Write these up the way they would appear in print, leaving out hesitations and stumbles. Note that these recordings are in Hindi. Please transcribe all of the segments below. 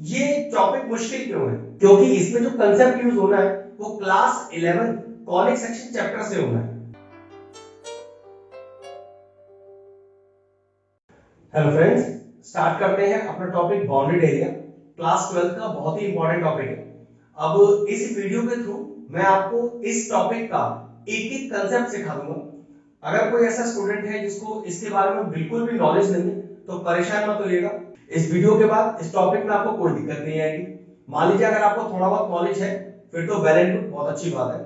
ये टॉपिक मुश्किल क्यों है? क्योंकि इसमें जो कंसेप्ट यूज होना है वो क्लास 11 कॉनिक सेक्शन चैप्टर से होना है। हेलो फ्रेंड्स, स्टार्ट करते हैं अपना टॉपिक बाउंडेड एरिया। क्लास 12 का बहुत ही इंपॉर्टेंट टॉपिक है। अब इस वीडियो के थ्रू मैं आपको इस टॉपिक का एक एक कंसेप्ट सिखा दूंगा। अगर कोई ऐसा स्टूडेंट है जिसको इसके बारे में बिल्कुल भी नॉलेज नहीं है तो परेशान मत होइएगा। इस वीडियो के बाद इस टॉपिक में आपको कोई दिक्कत नहीं आएगी। मान लीजिए अगर आपको थोड़ा बहुत नॉलेज है फिर तो वेल एंड गुड, बहुत अच्छी बात है।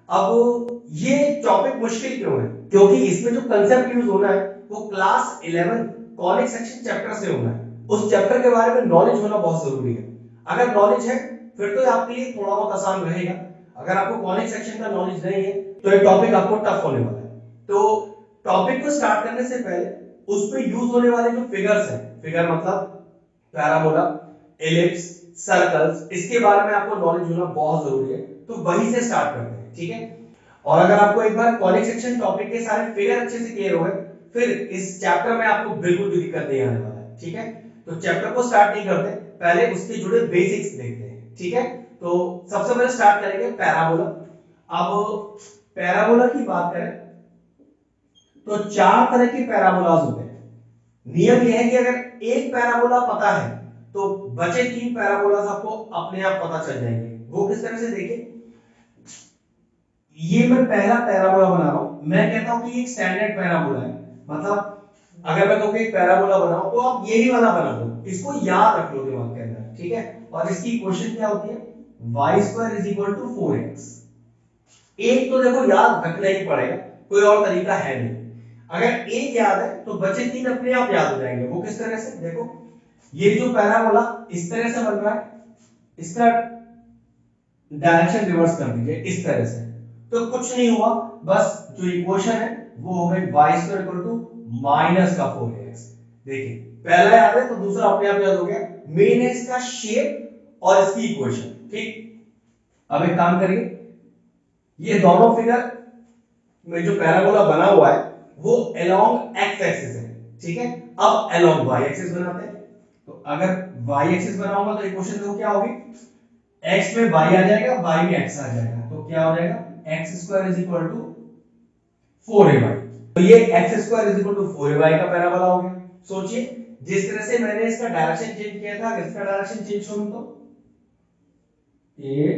अब ये टॉपिक मुश्किल क्यों है? क्योंकि इसमें जो कंसेप्ट यूज होना है वो क्लास 11 कॉनिक सेक्शन चैप्टर से होना है। उस चैप्टर के बारे में नॉलेज होना बहुत जरूरी है। अगर नॉलेज है फिर तो आपके लिए थोड़ा बहुत आसान रहेगा। अगर आपको कॉनिक सेक्शन का नॉलेज नहीं है तो ये टॉपिक आपको टफ होने वाला है। तो टॉपिक को स्टार्ट करने से पहले उसमें यूज होने वाले जो फिगर्स हैं, फिगर मतलब पैराबोला, एलिप्स, सर्कल्स, इसके बारे में आपको नॉलेज होना बहुत जरूरी है। तो वहीं से स्टार्ट करते हैं, ठीक है। और अगर आपको एक बार कॉनिक सेक्शन टॉपिक के सारे फिगर अच्छे से क्लियर हो गए फिर इस चैप्टर में आपको बिल्कुल भी दिक्कत नहीं आने वाला है, ठीक है। तो चैप्टर को स्टार्ट नहीं करते, पहले उसके जुड़े बेसिक्स देखते हैं, ठीक है। तो सबसे पहले स्टार्ट करेंगे पैराबोला। अब पैराबोला की बात करें तो चार तरह के पैराबोलाज होते हैं। नियम यह है कि अगर एक पैराबोला पता है तो बचे तीन पैराबोलाज आपको अपने आप पता चल जाएंगे। वो किस तरह से देखिए, ये मैं पहला पैराबोला बना रहा हूं। मैं कहता हूं कि एक स्टैंडर्ड पैराबोला है, मतलब अगर मैं कहूं कि एक पैराबोला बनाओ तो आप यही वाला बना दो, इसको याद रख लो दिमाग के अंदर, ठीक है। और इसकी इक्वेशन क्या होती है, y² = 4x। एक तो देखो याद रखना ही पड़ेगा, कोई और तरीका है नहीं। अगर एक याद है तो बचे तीन अपने आप याद हो जाएंगे। वो किस तरह से, देखो ये जो पैराबोला इस तरह से बन रहा है, इसका डायरेक्शन रिवर्स कर दीजिए इस तरह से, तो कुछ नहीं हुआ। बस जो इक्वेशन है वो हो गई y² = -4x। देखिए पहला याद है तो दूसरा अपने आप याद हो गया। मेन है इसका शेप और इसकी इक्वेशन, ठीक। अब एक काम करिए, ये दोनों फिगर में जो पैराबोला बना हुआ है वो अलोंग एक्स एक्सिस है, ठीक है। अब अलोंग वाई एक्सिस बनाते हैं। तो अगर वाई एक्सिस बनाऊंगा तो इक्वेशन देखो क्या होगी, x में y आ जाएगा, y में x आ जाएगा, तो क्या हो जाएगा x² = 4ay। तो ये x² = 4ay का पैराबोला हो गया। सोचिए जिस तरह से मैंने इसका डायरेक्शन चेंज किया था, इसका डायरेक्शन चेंज करूं तो ये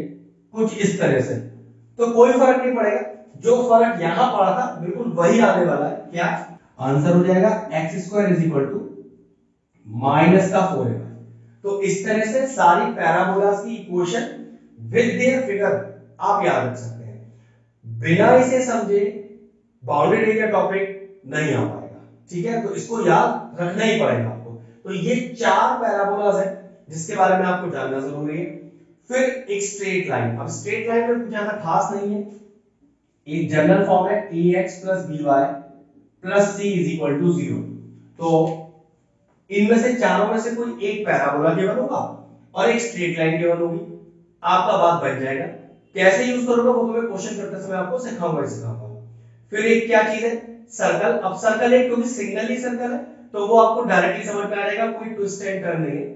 कुछ इस तरह से, तो कोई फर्क नहीं पड़ेगा। जो फर्क यहां पड़ा था बिल्कुल वही आने वाला है। क्या आंसर हो जाएगा, x² = -4ay। तो इस तरह से सारी पैराबोलास की इक्वेशन विद देयर फिगर आप याद रख सकते हैं। बिना इसे समझे बाउंडेड एरिया टॉपिक नहीं आ पाएगा, ठीक है। तो इसको याद रखना ही पड़ेगा आपको। तो ये चार पैराबोलास है जिसके बारे में आपको जानना जरूरी है। फिर एक स्ट्रेट लाइन। अब स्ट्रेट लाइन में कुछ ज्यादा खास नहीं है, एक जनरल फॉर्म है ax + by + c = 0। तो इनमें से चारों में से कोई एक पैराबोला गिवन होगा और एक स्ट्रेट लाइन गिवन होगी, आपका बात बन जाएगा। कैसे यूज करोगे वो तो मैं क्वेश्चन करते समय आपको सिखाऊंगा। फिर एक क्या चीज है, सर्कल। अब सर्कल एक क्योंकि सिंगल ही सर्कल है तो वो आपको डायरेक्टली समझ में आ जाएगा, कोई ट्विस्ट एंड टर्न नहीं है।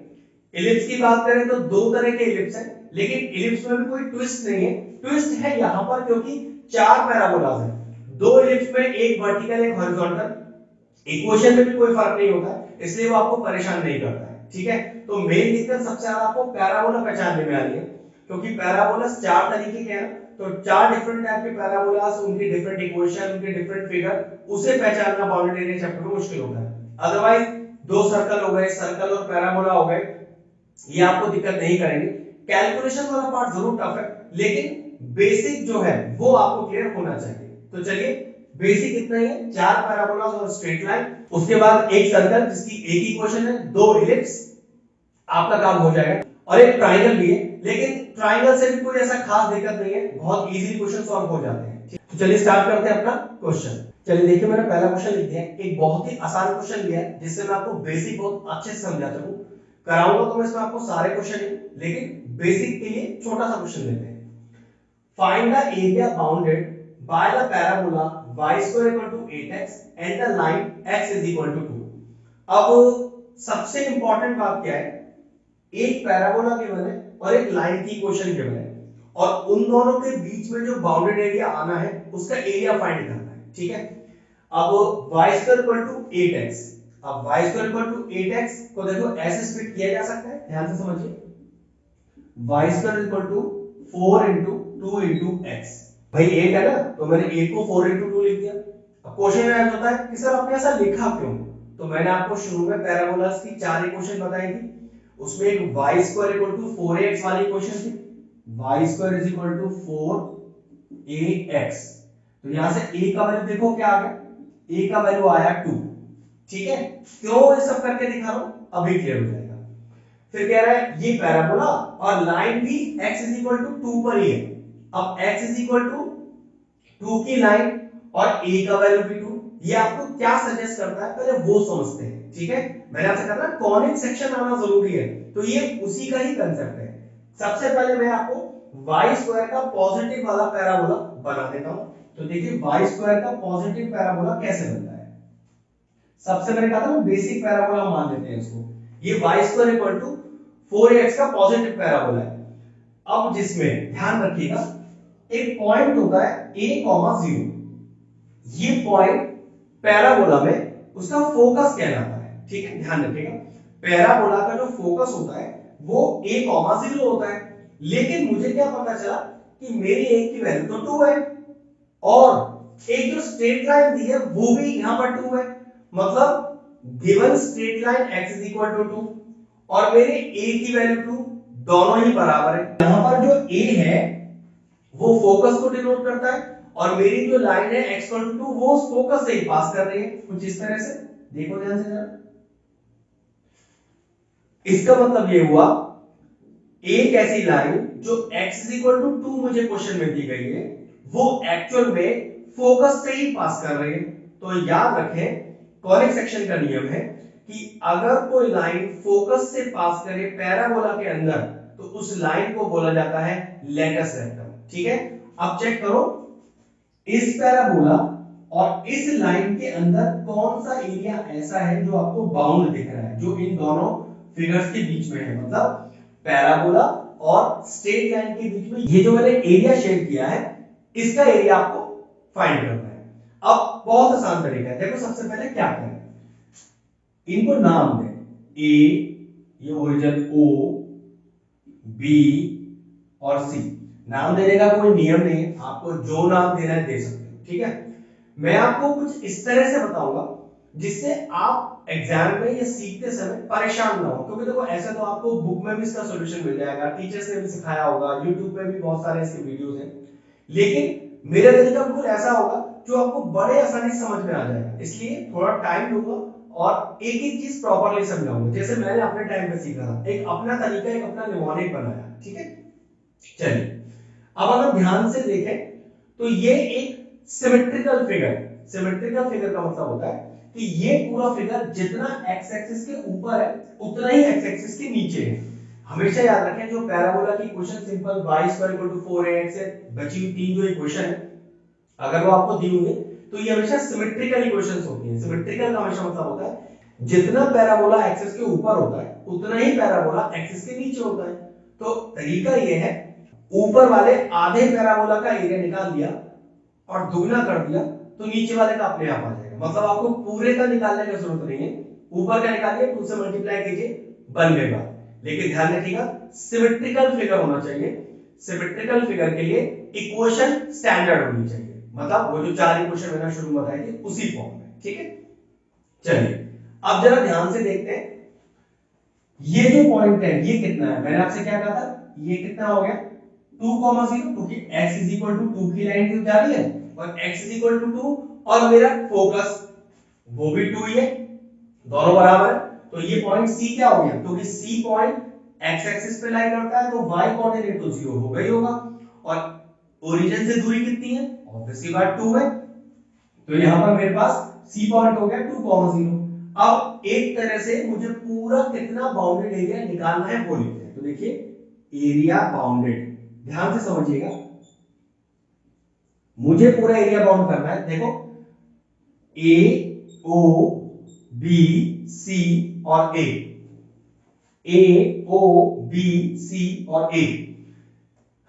इलिप्स की बात करें तो दो तरह के इलिप्स हैं, लेकिन इलिप्स में भी कोई ट्विस्ट नहीं है। ट्विस्ट है यहां पर क्योंकि चार पैराबोलास हैं, दो इलिप्स में एक वर्टिकल एक हॉरिजॉन्टल। इक्वेशन में भी कोई फर्क नहीं होता है, इसलिए वो आपको परेशान नहीं करता है, ठीक है। तो मेन दिक्कत सबसे ज्यादा आपको पैराबोला पहचानने में आ रही है, क्योंकि पैराबोलास चार तरीके के हैं। तो चार डिफरेंट टाइप के पैराबोलास, उनकी डिफरेंट इक्वेशन, उनके डिफरेंट फिगर, उसे पहचानना बाउंडेड एरिया चैप्टर में मुश्किल होता है। अदरवाइज दो सर्कल हो गए, सर्कल और पैराबोला हो गए, ये आपको दिक्कत नहीं करेंगे। कैलकुलेशन वाला पार्ट जरूर टफ है, लेकिन बेसिक जो है वो आपको क्लियर होना चाहिए। तो चलिए बेसिक इतना ही है, चार पैराबोलास और स्ट्रेट लाइन, उसके बाद एक सर्कल जिसकी एक ही इक्वेशन है, दो इलिप्स, आपका काम हो जाएगा। और एक ट्राइंगल भी है, लेकिन ट्राइंगल से भी कोई ऐसा खास दिक्कत नहीं है, बहुत इजीली क्वेश्चन सॉल्व हो जाते हैं। तो चलिए स्टार्ट करते हैं अपना क्वेश्चन। चलिए देखिए मैंने पहला क्वेश्चन लिख दिया है, एक बहुत ही आसान क्वेश्चन लिया है जिससे मैं आपको बेसिक बहुत अच्छे से समझा सकूं। कराऊंगा तो मैं इसमें आपको सारे क्वेश्चन ही, लेकिन बेसिक के लिए छोटा सा क्वेश्चन लेते हैं। Find the area bounded by the parabola y² = 8x and the line x = 2। अब सबसे इंपॉर्टेंट बात क्या है, एक पैराबोला गिवन है और एक लाइन की इक्वेशन गिवन है, और उन दोनों के बीच में जो बाउंडेड एरिया आना है उसका एरिया फाइंड करना है, ठीक है। अब y square equal to 8x, अब y square equal to 8x को देखो ऐसे स्प्लिट किया जा सकता है, ध्यान से समझिए। y square equal to 4 into 2 into x, भाई 8 है ना, तो मैंने 8 को 4 इंटू 2 लिख दिया। अब क्वेश्चन में ऐसा होता है कि सर आपने ऐसा लिखा क्यों, तो मैंने आपको शुरू में पैराबोलास की 4 इक्वेशन बताई थी, उसमें एक y square equal to 4ax वाली इक्वेशन थी, y square is equal to 4ax, तो यहां से a का वैल्यू देखो क्या आ गया, a का वैल्यू आया 2, ठीक है। क्यों ये सब करके दिखा रहा हूं, अभी क्लियर हो जाएगा। फिर कह रहा है ये पैराबोला और लाइन भी x इज इक्वल टू 2 पर ही है, अब x इज इक्वल टू 2 की लाइन और a का वैल्यू भी 2, ये आपको क्या सजेस्ट करता है पहले वो समझते हैं, ठीक है। मैंने आपसे कहा ना कॉनिक सेक्शन आना जरूरी है, तो ये उसी का ही कंसेप्ट है। सबसे पहले मैं आपको y स्क्वायर का पॉजिटिव वाला पैराबोला बना देता हूं, तो देखिए y स्क्वायर का पॉजिटिव पैराबोला कैसे बनता है। सबसे मैंने कहा था ना बेसिक पैराबोला मान लेते हैं इसको, ये y square equal to 4ax का पॉजिटिव पैराबोला है। अब जिसमें ध्यान रखिएगा एक पॉइंट होता है a, 0, ये पॉइंट पैराबोला में उसका फोकस कहलाता है, ठीक है, ध्यान रखिएगा। पैराबोला का जो फोकस होता है वो a, 0 होता है, लेकिन मुझे क्या पता चला कि मेरी a की वैल्यू तो 2 है और एक जो स्ट्रेट लाइन दी है वो भी यहां पर 2 है, मतलब given straight line x is equal to 2 और मेरे a की वैल्यू 2, दोनों ही बराबर है। यहां पर जो a है वो फोकस को डिनोट करता है और मेरी जो लाइन है x इक्वल टू 2 वो उस फोकस से ही पास कर रही है, कुछ इस तरह से देखो ध्यान से जरा। इसका मतलब ये हुआ एक ऐसी लाइन जो x इज इक्वल टू 2 मुझे क्वेश्चन में दी गई है वो एक्चुअल में फोकस से ही पास कर रही है। तो याद रखें कॉनिक सेक्शन का नियम है कि अगर कोई लाइन फोकस से पास करे पैराबोला के अंदर तो उस लाइन को बोला जाता है लेटस रेक्टम, ठीक है। अब चेक करो इस पैराबोला और इस लाइन के अंदर कौन सा एरिया ऐसा है जो आपको बाउंड दिख रहा है, जो इन दोनों फिगर्स के बीच में है, मतलब पैराबोला और स्ट्रेट लाइन के बीच में ये जो मैंने एरिया शेयर किया है इसका एरिया आपको फाइंड करना है। अब बहुत आसान तरीका है, देखो सबसे पहले क्या करें, इनको नाम दें, ए, ये ओरिजिन ओ, बी और सी। नाम देने का कोई नियम नहीं है, आपको जो नाम देना है दे सकते हो, ठीक है। मैं आपको कुछ इस तरह से बताऊंगा जिससे आप एग्जाम में या सीखते समय परेशान ना हो, क्योंकि देखो ऐसा तो आपको बुक में भी इसका सॉल्यूशन मिल जाएगा, टीचर्स ने भी सिखाया होगा, यूट्यूब पे भी बहुत सारे इसके वीडियोस हैं, लेकिन मेरा तरीका बिल्कुल ऐसा होगा जो आपको बड़े आसानी से समझ में आ जाएगा, इसलिए थोड़ा टाइम लूंगा और एक एक चीज प्रॉपर्ली समझाऊंगा, जैसे मैंने अपने टाइम पे सीखा था, एक अपना तरीका, एक अपना निमोनिक बनाया, ठीक है। चलिए अब अगर ध्यान से देखें तो ये एक सिमेट्रिकल फिगर, सिमेट्रिकल फिगर का मतलब होता है कि ये पूरा फिगर जितना एक्स एक्सिस के ऊपर है उतना ही एक्स एक्सिस के नीचे है। हमेशा याद रखें जो पैराबोला की equation simple y square equal to 4ax से बची हुई तीन जो इक्वेशन है अगर वो आपको दी हुई है तो ये हमेशा सिमेट्रिकल इक्वेशंस होती हैं। सिमेट्रिकल का हमेशा मतलब होता है जितना पैराबोला एक्सिस के ऊपर होता है उतना ही पैराबोला एक्सिस के नीचे होता है। तो तरीका ये है ऊपर वाले आधे पैराबोला का एरिया निकाल दिया और दुगना कर दिया तो नीचे वाले का अपने आप आ जाएगा, मतलब आपको पूरे का निकालने की जरूरत नहीं है, ऊपर का निकालिए 2 से मल्टीप्लाई कीजिए बन गई बात। लेकिन ध्यान रखिएगा सिमेट्रिकल फिगर होना चाहिए, सिमेट्रिकल फिगर के लिए इक्वेशन स्टैंडर्ड होनी चाहिए, मतलब वो जो चार इक्वेशन मैंने शुरू में बताई थी उसी फॉर्म में, ठीक है। चलिए अब जरा ध्यान से देखते हैं ये जो पॉइंट है ये कितना है, मैंने आपसे क्या कहा था ये कितना हो गया 2,0, क्योंकि x इज इक्वल टू 2 की लाइन जा रही है और x इज इक्वल टू 2 और मेरा फोकस वो भी 2 ही है, दोनों बराबर है। तो ये पॉइंट C क्या हो गया, क्योंकि C पॉइंट x एक्सिस पे लाई करता है तो y कोऑर्डिनेट तो 0 होगा ही होगा और ओरिजिन से दूरी कितनी है ऑब्वियसली बात 2 है, तो यहां पर मेरे पास C पॉइंट हो गया 2,0। अब एक तरह से मुझे पूरा कितना बाउंडेड एरिया निकालना है वो लिखते हैं, तो देखिए एरिया बाउंडेड, ध्यान से समझिएगा मुझे पूरा एरिया बाउंड करना है। देखो ए, ओ, बी, सी और ए, ए ओ बी सी और ए।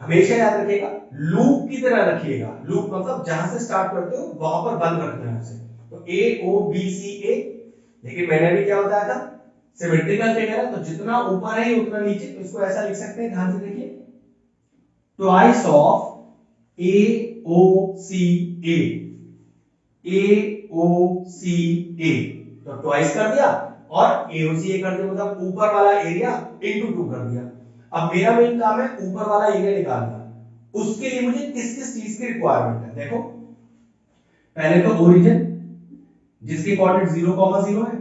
हमेशा याद रखिएगा, लूप की तरह रखिएगा। लूप मतलब जहां से स्टार्ट करते हो वहां पर बंद रखना है उसे। तो ए ओ बी सी ए, लेकिन मैंने भी क्या बताया था, सिमेट्रिकल फिगर है तो जितना ऊपर है उतना नीचे, तो इसको ऐसा लिख सकते हैं, ध्यान से देखिए, ट्वाइस ऑफ ए ओ सी ए, ए ओ सी ए, तो ट्वाइस कर दिया और ए ओ सी ए कर दिया, मतलब ऊपर वाला एरिया इनटू 2 कर दिया। अब मेरा मेन काम है ऊपर वाला एरिया निकालना। उसके लिए मुझे किस किस चीज की रिक्वायरमेंट है, देखो पहले तो ओरिजिन जिसके कोऑर्डिनेट 0,0 है,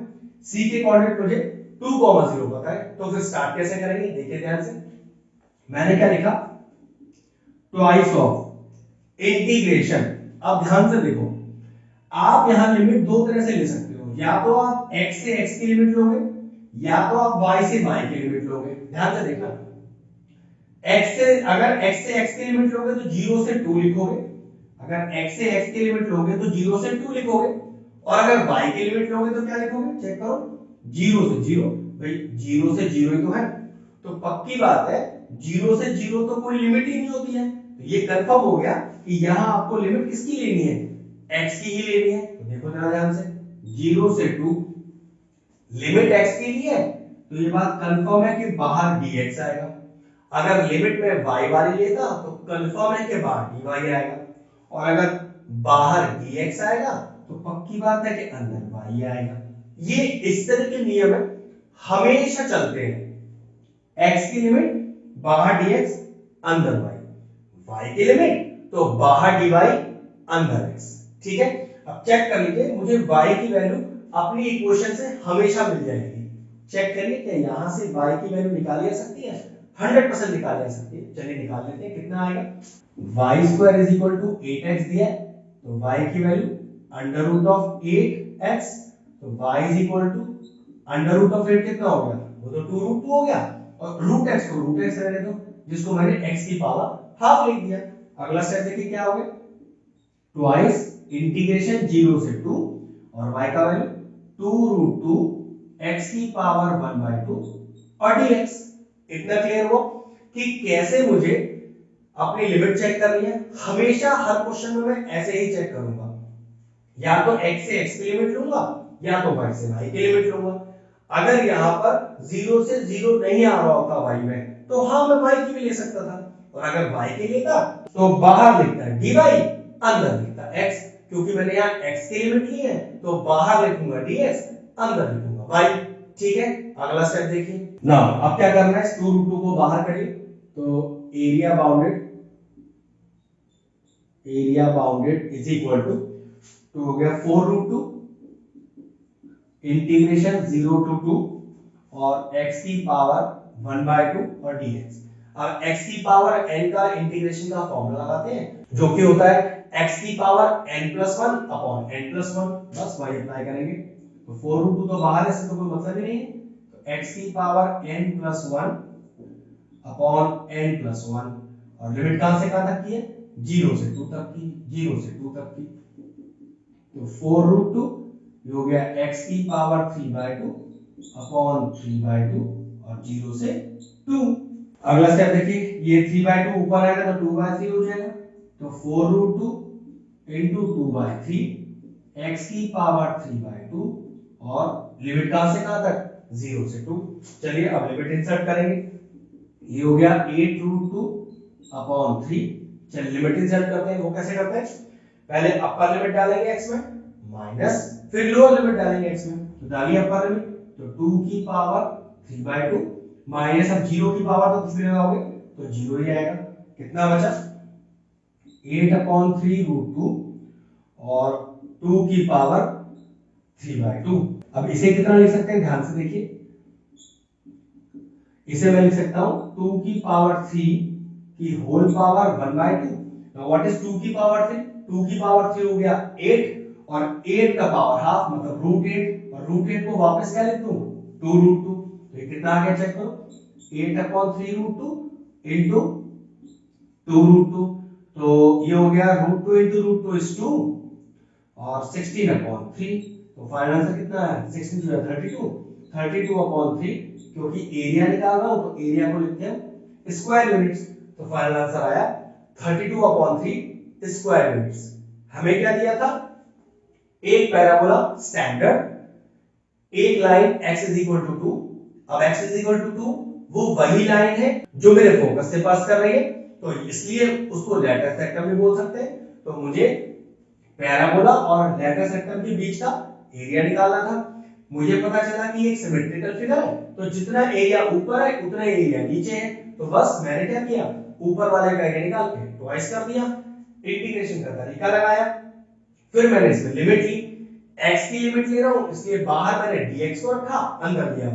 सी के कोऑर्डिनेट मुझे 2,0 पता है, तो फिर स्टार्ट कैसे करेंगे, देखिए ध्यान से। मैंने क्या लिखा, ट्वाइस ऑफ इंटीग्रेशन। अब ध्यान से देखो, आप यहां लिमिट दो तरह से ले सकते हो, या तो आप x से x की लिमिट लोगे, या तो आप y से y की लिमिट लोगे। ध्यान से देखना, अगर x से x की लिमिट लोगे तो 0 से 2 लिखोगे, अगर x से x की लिमिट लोगे तो 0 से 2 लिखोगे, और अगर y की लिमिट लोगे तो क्या लिखोगे, चेक करो, 0 से 0। भाई 0 से 0 ही तो है, तो पक्की बात है 0 से 0 तो कोई लिमिट ही नहीं होती है। तो ये कंफर्म हो गया कि यहां आपको लिमिट किसकी लेनी है, x की ही लेनी है। तो देखो जरा ध्यान से, 0 से 2 लिमिट x की लिए है, तो ये बात कंफर्म है कि बाहर dx आएगा। अगर लिमिट में y वाली लेता तो कंफर्म है कि बाहर dy आएगा, और अगर बाहर dx आएगा तो पक्की बात है कि अंदर y आएगा। ये इस तरह के नियम है, हमेशा चलते हैं। x की लिमिट बाहर dx अंदर y की लिमिट तो बाहर dy अंदर x। ठीक है, अब चेक कर लीजिए, मुझे y की वैल्यू अपनी इक्वेशन से हमेशा मिल जाएगी। चेक करिए क्या यहां से y की वैल्यू निकाली जा सकती है, 100% निकाली जा सकती है। चलिए निकाल लेते हैं, कितना आएगा, y² is equal to 8x दिया है, तो y की value under root of 8x, तो y is equal to under root of 8 कितना हो गया, वो तो 2√2 हो गया, और रूट x को रूट x रहने दो, जिसको मैंने x की पावर हाफ लिख दिया। अगला स्टेप देखिए क्या हो गया, ट्वाइस इंटीग्रेशन 0 से 2 और y का वैल्यू 2√2 x की पावर 1/2 और dx। इतना क्लियर हो कि कैसे मुझे अपनी लिमिट चेक करनी है। हमेशा हर क्वेश्चन में मैं ऐसे ही चेक करूंगा, या तो x से x की लिमिट लूंगा, या तो y से y की लिमिट लूंगा। अगर यहां पर 0 से 0 नहीं आ रहा होता y में, तो हाँ मैं y की भी ले सकता था, और अगर y की लेता तो बाहर लिखता है dy, अंदर लिखता x, क्योंकि मैंने यहाँ x की लिमिट ली है तो बाहर लिखूंगा dx, अंदर लिखूंगा y। ठीक है, अगला स्टेप देखिए ना। अब क्या करना है, 2√2 को बाहर करिए, तो area bounded is equal to, तो हो गया 4√2 इंटीग्रेशन 0 to 2 और x की पावर 1/2 और dx। अब x की पावर n का इंटीग्रेशन का फॉर्मूला लगाते हैं, जो कि होता है x की पावर n+1 अपॉन n+1, बस वही अप्लाई करेंगे। तो 4√2 तो बाहर है, इससे तो कोई मतलब ही नहीं है, तो x की पावर n+1 अपॉन n+1, और लिमिट कहां से कहां तक की है, 0 से 2 तक की, 0 से 2 तक की, तो 4√2 ये हो गया x की पावर 3/2 अपॉन 3/2 और 0 से 2। अगला स्टेप देखिए, ये 3/2 ऊपर आएगा तो 2/3 हो जाएगा, तो 4√2 इंटू 2/3 x की पावर 3/2 और लिमिट कहां से कहां तक, 0 से 2। चलिए अब लिमिट इंसर्ट करेंगे, ये हो गया 8√2 अपॉन 3। चलिए लिमिट इंसर्ट करते हैं, वो कैसे करते हैं, पहले अपर लिमिट डालेंगे x में माइनस, फिर लोअर लिमिट डालेंगे x में, तो डालिए अपर लिमिट, तो 2 की पावर 3/2 माइनस, अब 0 की पावर तो कुछ भी लगाओगे तो 0 ही आएगा। कितना बचा, 8/3√2 और 2 की पावर 3/2। अब इसे कितना लिख सकते हैं, ध्यान से देखिए, इसे मैं लिख सकता हूं 2 की पावर 3 की whole power 1/2। Now what is 2 की पावर 3, 2 की पावर 3 हो गया 8, और 8 का पावर हाफ मतलब √8, और √8 को वापस क्या लिख दूं, 2√2। तो ये कितना आ गया, चेक करो, 8/3√2 इंटू 2√2, तो ये हो गया √2 इंटू √2 इज 2 और 16/3, तो फाइनल आंसर कितना है, 16 32, 32/3 क्योंकि एरिया निकाल रहा हूं तो एरिया को लिखते हैं स्क्वायर यूनिट्स। तो फाइनल आंसर आया 32/3 स्क्वायर यूनिट्स। हमें क्या दिया था, एक पैराबोला स्टैंडर्ड, एक line x is equal to 2। अब x इज इक्वल टू 2 वो वही लाइन है जो मेरे फोकस से पास कर रही है, तो इसलिए उसको लेटर सेक्टर भी बोल सकते हैं। तो मुझे पैराबोला और लेटर सेक्टर के बीच का एरिया निकालना था। मुझे पता चला कि एक सिमेट्रिकल फिगर है, तो जितना एरिया ऊपर है उतना एरिया नीचे है। तो बस मैंने क्या किया, ऊपर वाले का एरिया निकाल के ट्वाइस कर दिया, इंटीग्रेशन का तरीका लगाया, फिर मैंने इसमें लिमिट ली, x की लिमिट ले रहा हूं इसलिए बाहर मैंने dx को रखा, अंदर लिया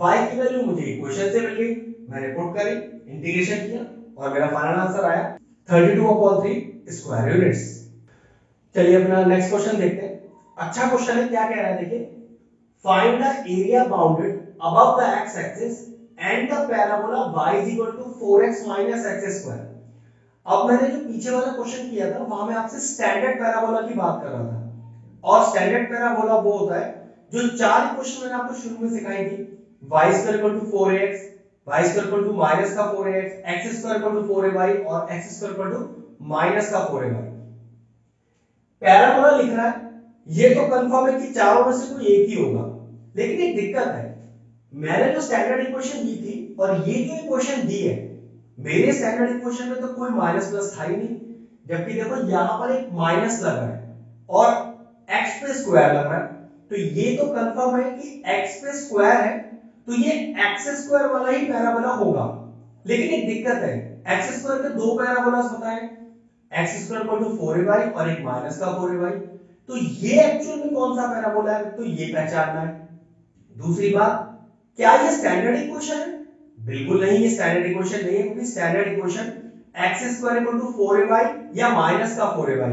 y की वैल्यू मुझे इक्वेशन से मिल गई, मैंने पुट करी, इंटीग्रेशन किया और मेरा फाइनल आंसर आया 32/3 स्क्वायर यूनिट्स। चलिए अपना नेक्स्ट क्वेश्चन देखते हैं। अच्छा क्वेश्चन है, क्या कह रहा है देखिए, find the area bounded above the x axis and the parabola y is equal to 4x - x square. अब मैंने जो पीछे वाला क्वेश्चन किया था वहां मैं आपसे स्टैंडर्ड पैराबोला की बात कर रहा था, और स्टैंडर्ड पैराबोला वो होता है जो चार इक्वेशन मैंने आपको शुरू में सिखाई थी, y square equal to 4ax, y square equal to minus का 4ax, x square equal to 4ay और x square equal to minus का 4ay। पैराबोला लिख रहा है, ये तो कंफर्म है कि चारों में से कोई एक ही होगा, लेकिन एक दिक्कत है, मैंने जो स्टैंडर्ड इक्वेशन दी थी और ये जो इक्वेशन दी है, मेरे स्टैंडर्ड इक्वेशन में तो कोई माइनस प्लस था ही नहीं, जबकि देखो यहां पर एक माइनस लग रहा है और x पे स्क्वायर लग रहा है, तो ये तो कंफर्म है कि x पे स्क्वायर है, तो ये x स्क्वायर वाला ही पैराबोला होगा। लेकिन एक दिक्कत है, x स्क्वायर के दो पैराबोलास बताए, x square equal to 4ay और एक माइनस का 4ay, तो ये एक्चुअल में कौन सा पैराबोला है, तो ये पहचानना है। दूसरी बात, क्या ये स्टैंडर्ड इक्वेशन है? बिल्कुल नहीं, ये स्टैंडर्ड इक्वेशन नहीं है, क्योंकि standard equation x square equal to 4ay या माइनस का 4ay,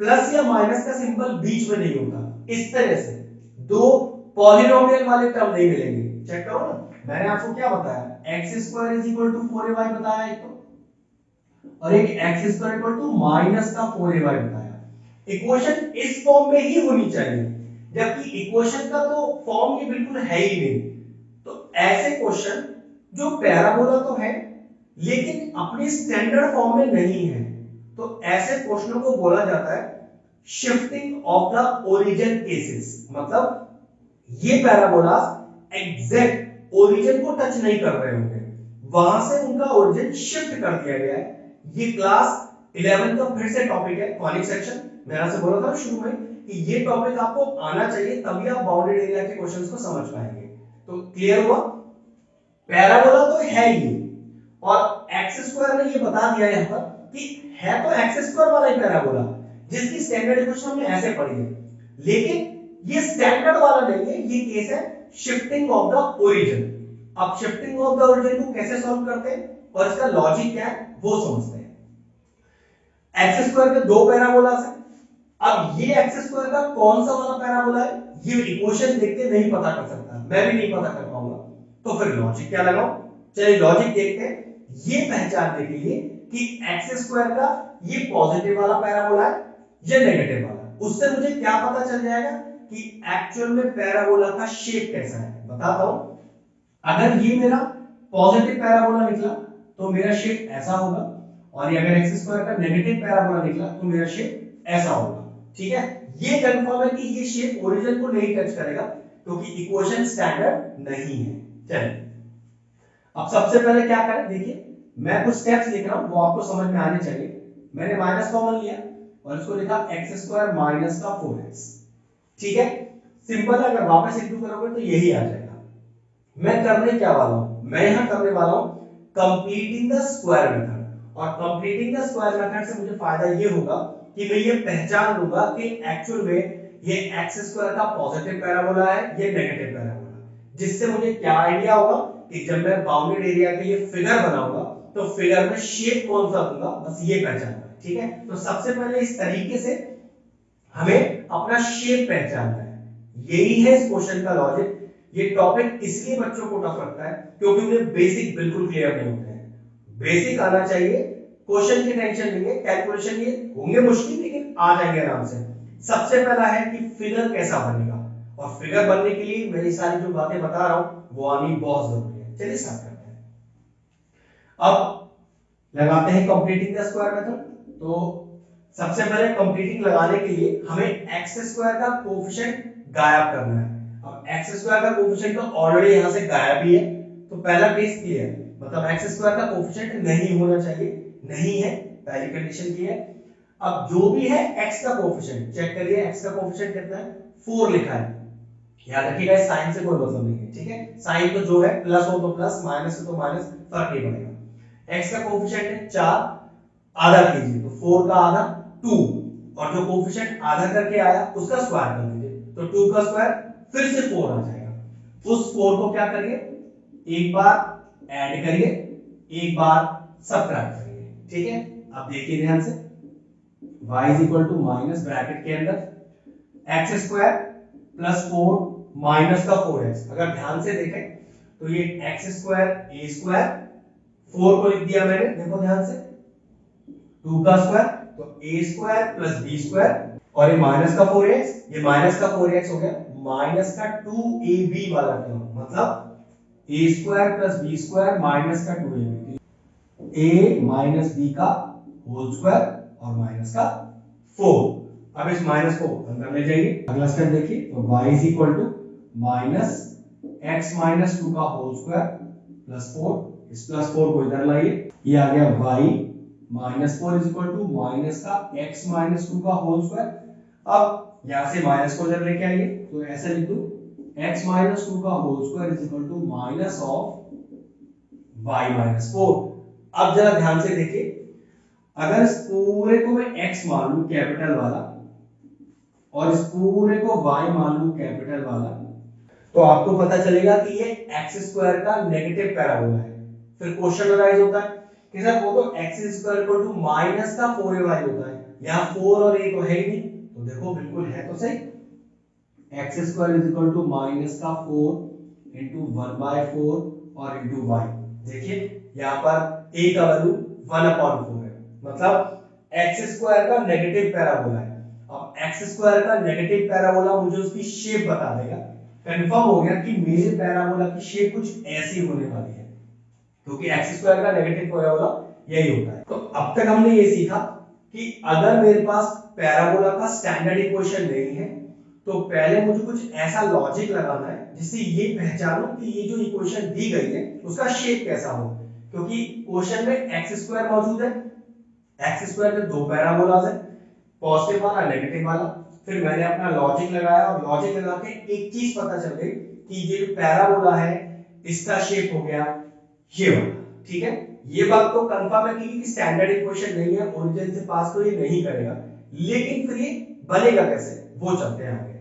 प्लस या माइनस का सिंबल बीच में नहीं होता, इस तरह से दो पॉलिनोमियल वाले टर्म नहीं मिलेंगे। चेक करो ना, मैंने आपको क्या बताया, x square is equal to 4ay बताया एक तो, और एक x square equal to minus का 4ay बताया। इक्वेशन इस फॉर्म में ही होनी चाहिए, जबकि इक्वेशन का तो फॉर्म ये बिल्कुल है ही नहीं। तो ऐसे क्वेश्चन जो पैराबोला तो है लेकिन अपने स्टैंडर्ड फॉर्म में नहीं है, तो ऐसे क्वेश्चनों को बोला जाता है shifting of the origin cases. मतलब ये पैराबोला एग्जैक्ट ओरिजिन को टच नहीं कर रहे होंगे, वहां से उनका ओरिजिन शिफ्ट कर दिया गया है। ये क्लास 11 का फिर से टॉपिक है, कॉनिक सेक्शन। मैंने आपसे बोला था शुरू में कि ये टॉपिक आपको आना चाहिए, तभी आप बाउंडेड एरिया के क्वेश्चंस को समझ पाएंगे। तो क्लियर हुआ, पैराबोला तो है ये, और एक्स स्क्वायर ने ये बता दिया यहां पर कि है तो एक्स स्क्वायर वाला ही पैराबोला, जिसकी स्टैंडर्ड इक्वेशन हमने ऐसे पढ़ी है, लेकिन ये स्टैंडर्ड वाला नहीं है, ये केस है शिफ्टिंग ऑफ द ओरिजिन। अब शिफ्टिंग ऑफ द ओरिजिन को कैसे सॉल्व करते हैं और इसका लॉजिक क्या है वो समझते हैं। एक्स स्क्वायर के दो पैराबोला है, अब ये एक्स स्क्वायर का कौन सा वाला पैराबोला है ये इक्वेशन देख के नहीं पता कर सकता, मैं भी नहीं पता कर पाऊंगा, तो फिर लॉजिक क्या लगाऊं। चलिए लॉजिक देखते हैं, ये पहचानने के लिए कि एक्स स्क्वायर का ये पॉजिटिव वाला पैराबोला है या नेगेटिव वाला, उससे मुझे क्या पता चल जाएगा कि एक्चुअल में पैराबोला का शेप कैसा है। बताता हूं, अगर ये मेरा पॉजिटिव पैराबोला निकला तो मेरा शेप ऐसा होगा, और ये अगर एक्स स्क्वायर का नेगेटिव पैराबोला निकला तो मेरा शेप ऐसा होगा। ठीक है, ये कंफर्म है कि ये शेप ओरिजिन को नहीं टच करेगा क्योंकि इक्वेशन स्टैंडर्ड नहीं है। चलिए अब सबसे पहले क्या करें, देखिए मैं कुछ स्टेप्स लिख रहा हूं वो आपको समझ में आने चाहिए। मैंने माइनस कॉमन लिया और इसको लिखा एक्स स्क्वायर माइनस का 4x। ठीक है, सिंपल, अगर वापस इंटू करोगे तो यही आ जाएगा। मैं करने क्या वाला हूं, मैं यहां करने वाला हूं कंप्लीटिंग द स्क्वायर मेथड, और कंप्लीटिंग द स्क्वायर मेथड से मुझे फायदा ये होगा कि मैं ये पहचान लूंगा कि एक्चुअल में ये एक्स स्क्वायर का पॉजिटिव पैराबोला है या नेगेटिव पैराबोला, जिससे मुझे क्या आइडिया होगा कि जब मैं बाउंडेड एरिया के लिए फिगर बनाऊंगा तो फिगर में शेप कौन सा दूंगा, बस ये पहचानना है। ठीक है, तो सबसे पहले इस तरीके से हमें अपना शेप पहचानना है, यही है इस क्वेश्चन का लॉजिक। ये टॉपिक इसलिए बच्चों को टफ लगता है क्योंकि उन्हें बेसिक बिल्कुल क्लियर नहीं होते हैं। बेसिक आना चाहिए, क्वेश्चन की टेंशन नहीं है, कैलकुलेशन ये होंगे मुश्किल लेकिन आ जाएंगे आराम से। सबसे पहला है कि फिगर कैसा बनेगा, और फिगर बनने के लिए मैं ये सारी जो बातें बता रहा हूं वो आनी बहुत जरूरी है। चलिए स्टार्ट करते हैं। अब लगाते हैं कंप्लीटिंग द स्क्वायर मेथड। तो सबसे पहले कंप्लीटिंग लगाने के लिए हमें एक्स स्क्वायर का कोफिशिएंट गायब करना है। अब एक्स स्क्वायर का कोफिशिएंट तो ऑलरेडी यहां से गायब ही है, तो पहला केस क्लियर, मतलब एक्स स्क्वायर का कोफिशिएंट नहीं होना चाहिए, नहीं है, पहली कंडीशन की है। अब जो भी है एक्स का कोफिशिएंट चेक करिए, एक्स का कोफिशिएंट कितना है, 4 लिखा है। याद रखिएगा साइन से कोई मतलब नहीं है, ठीक है, साइन तो जो है प्लस हो तो प्लस, माइनस हो तो माइनस, फर्क नहीं पड़ेगा। एक्स का कोफिशिएंट है 4, आधा कीजिए तो 4 का आधा 2, और जो कोफिशिएंट आधा करके आया उसका स्क्वायर कर लीजिए, तो 2 का स्क्वायर फिर से 4 आ जाएगा। उस 4 को क्या करिए, एक बार ऐड करिए, एक बार सब्ट्रैक्ट करिए, ठीक है। अब देखिए ध्यान से, y is equal to minus bracket के अंदर एक्स स्क्वायर प्लस 4 माइनस का 4x। अगर ध्यान से देखें तो ये एक्स स्क्वायर ए स्क्वायर, 4 को लिख दिया मैंने, देखो ध्यान से, 2 का स्क्वायर तो ए स्क्वायर प्लस बी स्क्वायर, और ये माइनस का 4x, ये माइनस का 4x हो गया माइनस का 2ab वाला टर्म, मतलब A square plus B square minus का 2ab, a माइनस बी का होल स्क्वायर और माइनस का 4। अब इस माइनस को अंदर ले जाइए, अगला स्टेप देखिए, तो y is equal to minus x minus 2 का होल स्क्वायर प्लस 4, इस प्लस 4 को इधर लाइए, ये आ गया y minus 4 is equal to minus का x माइनस 2 का होल स्क्वायर। अब यहां से माइनस को इधर लेके आइए, तो ऐसे लिख दो x माइनस 2 का whole square is equal to minus of y minus 4। अब जरा ध्यान से देखिए, अगर इस पूरे को मैं x मान लूं कैपिटल वाला और इस पूरे को y मान लूं कैपिटल वाला, तो आपको पता चलेगा कि ये एक्स स्क्वायर का नेगेटिव पैराबोला है। फिर क्वेश्चन अराइज होता है कि सर वो तो x square equal to minus का 4ay होता है, यहाँ 4 और a तो है ही नहीं, तो देखो बिल्कुल है तो सही, x square is equal to minus का 4 इंटू 1/4 और इंटू y। देखिए यहाँ पर a का वैल्यू 1/4 है, मतलब एक्स स्क्वायर का नेगेटिव पैराबोला है। अब एक्स स्क्वायर का नेगेटिव पैराबोला मुझे उसकी शेप बता देगा, कंफर्म हो गया कि मेरे पैराबोला की शेप कुछ ऐसी होने वाली है, क्योंकि एक्स स्क्वायर का नेगेटिव पैराबोला यही होता है। तो अब तक हमने ये सीखा कि अगर मेरे पास पैराबोला का स्टैंडर्ड इक्वेशन नहीं है तो पहले मुझे कुछ ऐसा लॉजिक लगाना है जिससे ये पहचानूं कि ये जो इक्वेशन दी गई है उसका शेप कैसा हो, क्योंकि क्वेश्चन में एक्स स्क्वायर मौजूद है, एक्स स्क्वायर में दो पैराबोलाज है, पॉजिटिव वाला नेगेटिव वाला। फिर मैंने अपना लॉजिक लगाया और लॉजिक लगा के एक चीज पता चल गई कि ये जो पैराबोला है इसका शेप हो गया ये वाला, ठीक है। ये बात तो कंफर्म है कि स्टैंडर्ड इक्वेशन नहीं है, ओरिजिन से पास तो ये नहीं करेगा, लेकिन फिर ये बनेगा कैसे वो चलते हैं आगे।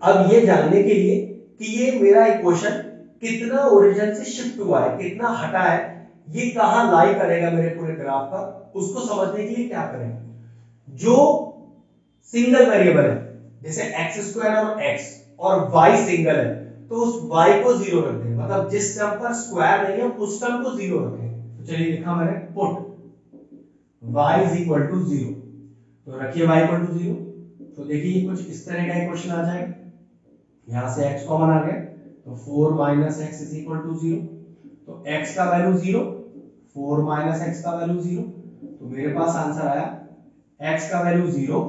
अब ये जानने के लिए कि ये मेरा इक्वेशन कितना ओरिजिन से शिफ्ट हुआ है, कितना हटा है, ये कहां लाई करेगा मेरे पूरे ग्राफ पर, उसको समझने के लिए क्या करें, जो सिंगल वेरिएबल है जैसे एक्स स्क्वायर और एक्स और वाई सिंगल है तो उस वाई को जीरो रख दें, मतलब जिस टर्म पर स्क्वायर नहीं है उस टर्म को जीरो रखें। तो चलिए लिखा मैंने put y is equal to 0, तो रखिए y इक्वल टू 0। तो देखिए कुछ इस तरह का इक्वेशन आ जाएगा, यहां से x कॉमन आ गया तो 4 minus x is equal to 0, तो x का वैल्यू 0, 4 माइनस एक्स का वैल्यू 0, तो मेरे पास आंसर आया x का वैल्यू 0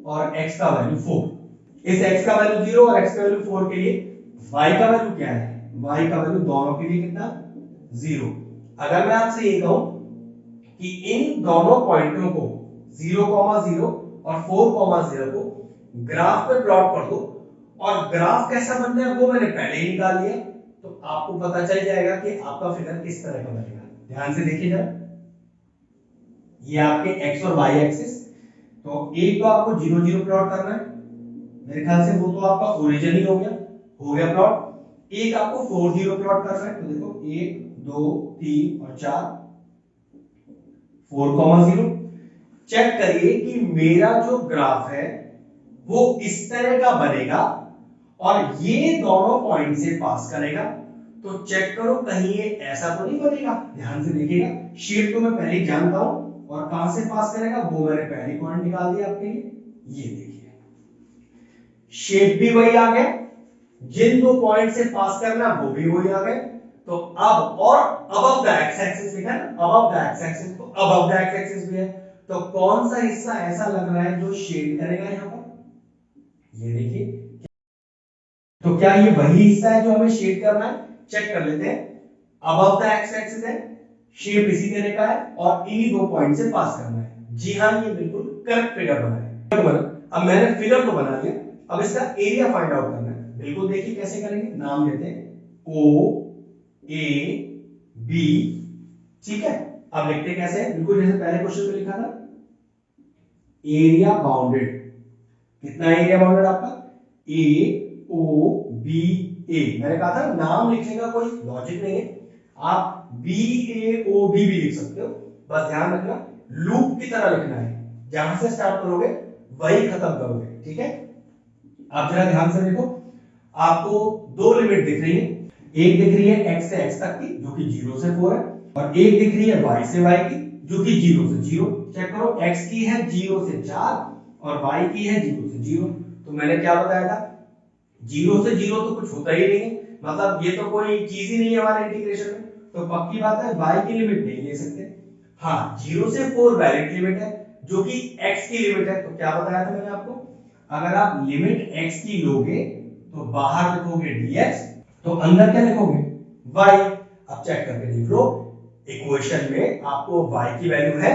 और x का वैल्यू 4। इस x का वैल्यू 0 और x का वैल्यू 4 के लिए y का वैल्यू क्या है, y का वैल्यू दोनों के लिए कितना 0। अगर मैं आपसे ये कहूं कि इन दोनों पॉइंटों को 0,0 और 4,0 को ग्राफ पे प्लॉट कर दो, और ग्राफ कैसा बनना है वो मैंने पहले ही निकाल लिया, तो आपको पता चल जाएगा कि आपका फिगर किस तरह का बनेगा। ध्यान से देखिए जरा, ये आपके x और y एक्सिस, तो एक तो आपको 0 0 प्लॉट करना है, मेरे ख्याल से वो तो आपका ओरिजिन ही हो गया प्लॉट। एक आपको 4 0 प्लॉट करना है, तो देखो 1 2 3 और 4, 4,0। चेक करिए कि मेरा जो ग्राफ है वो इस तरह का बनेगा और ये दोनों पॉइंट से पास करेगा, तो चेक करो कहीं ये ऐसा तो नहीं बनेगा। ध्यान से देखिएगा, शेप तो मैं पहले ही जानता हूं और कहां से पास करेगा वो मैंने पहले पॉइंट निकाल दिया आपके लिए, ये देखिए शेप भी वही आ गया, जिन दो पॉइंट से पास करना वो भी वही आ गए। तो अब और अबव द एक्स एक्सिस लिखा है ना, अबव द एक्स एक्सिस, तो अबव द एक्स एक्सिस भी है। तो कौन सा हिस्सा ऐसा लग रहा है जो शेड करेगा यहां पर, ये देखिए। तो क्या ये वही हिस्सा है जो हमें शेड करना है, चेक कर लेते हैं। अबव द एक्स एक्सिस है, शेप इसी तरह का है और इन्हीं दो पॉइंट से पास करना है। जी हाँ, ये बिल्कुल करेक्ट फिगर बना है। अब मैंने फिगर तो बना लिया, अब इसका एरिया फाइंड आउट करना है। बिल्कुल देखिए कैसे करेंगे, नाम देते हैं ओ ए बी, ठीक है। अब लिखते कैसे हैं, बिल्कुल जैसे पहले क्वेश्चन में लिखा था, एरिया बाउंडेड। कितना एरिया बाउंडेड आपका, ए ओ बी ए। मैंने कहा था नाम लिखने का कोई लॉजिक नहीं है, आप बी ए ओ बी भी लिख सकते हो, बस ध्यान रखना लूप की तरह लिखना है, जहां से स्टार्ट करोगे वही खत्म करोगे, ठीक है। आप जरा ध्यान से देखो, आपको दो लिमिट दिख रही है, एक दिख रही है x से x तक की जो कि 0 से 4 है, और एक दिख रही है y से y की जो कि 0 से 0। चेक करो, x की है 0 से 4 और y की है 0 से 0। तो मैंने क्या बताया था, 0 से 0 तो कुछ होता ही नहीं है, मतलब ये तो कोई चीज ही नहीं है हमारे इंटीग्रेशन में, तो पक्की बात है y की लिमिट नहीं ले सकते। हाँ, 0 से 4 वैलिड लिमिट है जो कि x की लिमिट है। तो क्या बताया था मैंने आपको, अगर आप लिमिट x की लोगे तो बाहर लिखोगे dx, तो अंदर क्या लिखोगे y। अब चेक करके देख लो, इक्वेशन में आपको y की वैल्यू है,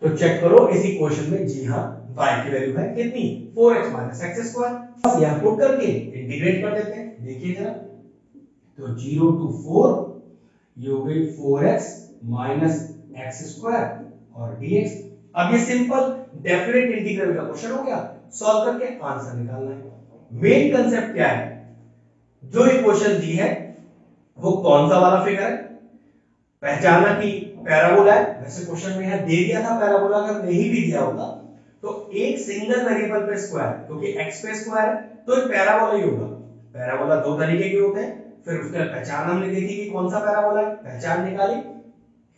तो चेक करो इस इक्वेशन में, जी हाँ y की वैल्यू है कितनी, 4x माइनस एक्स स्क्वायर। बस यहां पुट करके इंटीग्रेट कर देते हैं, देखिए जरा। तो 0 to 4 ये हो गई 4x माइनस एक्स स्क्वायर और dx। अब ये सिंपल डेफिनेट इंटीग्रल का क्वेश्चन हो गया, सॉल्व करके आंसर निकालना है। मेन कंसेप्ट क्या है, जो इक्वेशन दी है वो कौन सा वाला फिगर है, पहचाना कि पैराबोला है। वैसे क्वेश्चन में यहां दे दिया था पैराबोला, अगर नहीं भी दिया होता तो एक सिंगल वेरिएबल पे स्क्वायर, क्योंकि x पे स्क्वायर है तो एक पैराबोला ही होगा। पैराबोला दो तरीके के होते हैं, फिर उसका पहचान हमने देखी कि कौन सा पैराबोला है, पहचान निकाली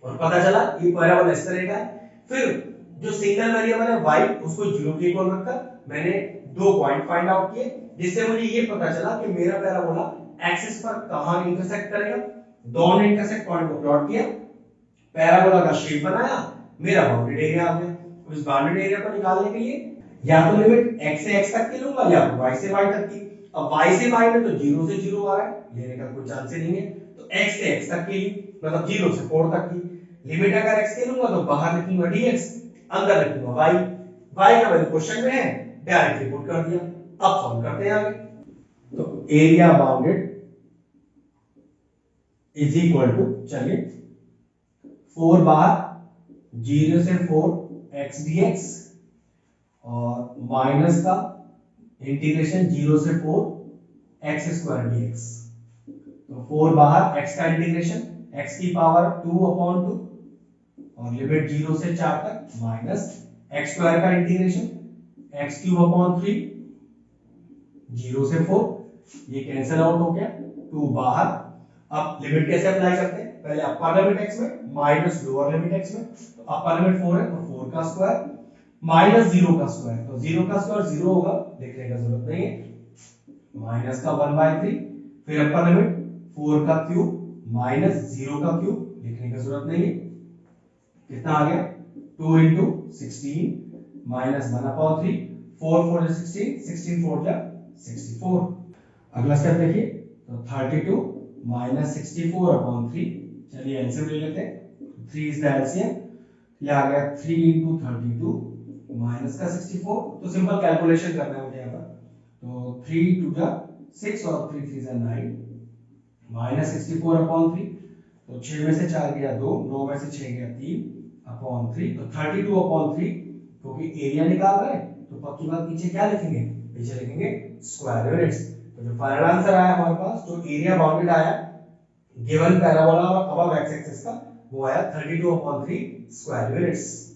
और पता चला ये पैराबोला इस तरह का है। फिर जो सिंगल वेरिएबल है y, उसको 0 के इक्वल रखकर मैंने दो पॉइंट फाइंड आउट किए, जिससे मुझे ये पता चला कि मेरा पैराबोला एक्सिस पर कहां इंटरसेक्ट करेगा। दोनों इंटरसेक्ट पॉइंट को प्लॉट किया, पैराबोला का शेप बनाया, मेरा बाउंडेड एरिया आ गया। उस बाउंडेड एरिया को निकालने के लिए या तो लिमिट x से x तक की लूंगा या तो y से y तक की। अब y से y में तो 0 से 0 आ रहा है, लेने का कोई चांस ही नहीं है, तो x से x तक की मतलब 0 से 4 तक की लिमिट अगर x की लूंगा तो बाहर लिखूंगा dx, अंदर लिखूंगा y। y का वैल्यू क्वेश्चन में है, डायरेक्टली पुट कर दिया। अब सॉल्व करते हैं आगे। तो area bounded is equal to, चलिए 4 बाहर, 0 से 4 x dx और माइनस का इंटीग्रेशन 0 से 4 x स्क्वायर dx। तो 4 बाहर, x का इंटीग्रेशन x की पावर 2 अपॉन 2 और लिमिट 0 से 4 तक माइनस x स्क्वायर का इंटीग्रेशन x क्यूब अपॉन 3, 0 से 4 ये कैंसिल आउट हो गया, 2 बाहर। अब लिमिट कैसे अप्लाई करते हैं, पहले अपर लिमिट x में माइनस लोअर लिमिट x में। तो अपर लिमिट 4 है तो 4 का स्क्वायर माइनस 0 का स्क्वायर, तो 0 का स्क्वायर 0 होगा, लिखने का जरूरत नहीं है, माइनस का 1/3। फिर अपर लिमिट 4 का क्यूब माइनस 0 का क्यूब, लिखने की जरूरत नहीं है, कितना आ गया 2 into 16 माइनस 1/3, 4 4 is 16, 16 4 जा 64। अगला स्टेप देखिए, तो 32 माइनस 64/3, चलिए एलसीएम ले लेते हैं, 3 इज द एलसीएम, ये आ गया 3 into 32 माइनस का 64। तो सिंपल कैलकुलेशन करना है मुझे यहाँ पर, तो 3 2 जा 6 और 3 3 जा 9 माइनस 64/3, तो 6 में से 4 गया 2, 9 में से 6 गया 3 अपॉन 3, तो 32/3, क्योंकि एरिया निकाल रहे हैं तो पक्की बात पीछे क्या लिखेंगे, पीछे लिखेंगे स्क्वायर यूनिट्स। तो जो फाइनल आंसर आया हमारे पास, जो एरिया बाउंडेड आया गिवन पैराबोला और अबव एक्स एक्सिस का, वो आया 32/3 स्क्वायर यूनिट्स।